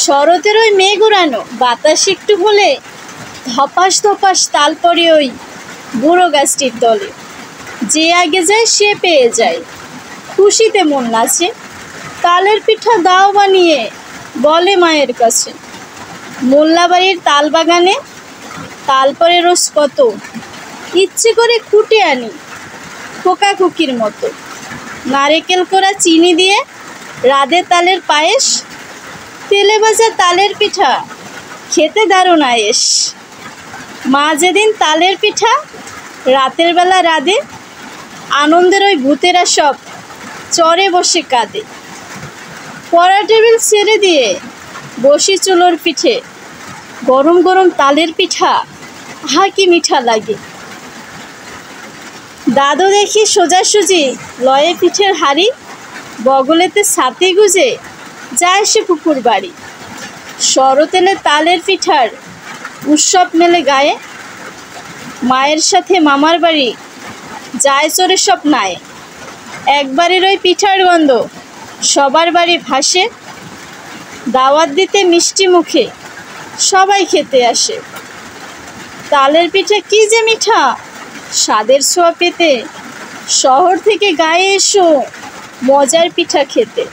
শরতের ওই মেঘ উড়ানো বাতাস একটু হলে ধপাস ধপাস তাল পড়ে ওই বুড়ো গাছটির তলে। যে আগে যায় সে পেয়ে যায়, খুশিতে মন নাচে। তালের পিঠা দাও বানিয়ে বলে মায়ের কাছে। মোল্লাবাড়ির তাল বাগানে তাল পরে রোজ কত, ইচ্ছে করে খুঁটে আনি খোকা খুকির মতো। নারকেল কোড়া চিনি দিয়ে রাধে তালের পায়েস, তেলে ভাজা তালের পিঠা খেতে দারুণ আয়েস। মা যেদিন তালের পিঠা রাতের বেলা রাধে, আনন্দের ওই ভূতেরা সব চড়ে বসে কাঁদে। পড়া টেবিল ছেড়ে দিয়ে বসি চুলোর পিঠে, গরম গরম তালের পিঠা হা কি মিঠা লাগে। দাদু দেখি সোজাসুজি লয়ে পিঠের হাড়ি, বগলেতে ছাতি গুজে যায় সে পুকুর বাড়ি। শরতেলে তালের পিঠার উৎসব মেলে গায়ে, মায়ের সাথে মামার বাড়ি যায় চড়ে সব নায়ে। একবারের ওই পিঠার গন্ধ সবার বাড়ি ভাসে, দাওয়াত দিতে মিষ্টি মুখে সবাই খেতে আসে। তালের পিঠা কি যে মিঠা, স্বাদের ছোঁয়া পেতে শহর থেকে গায়ে এসো মজার পিঠা খেতে।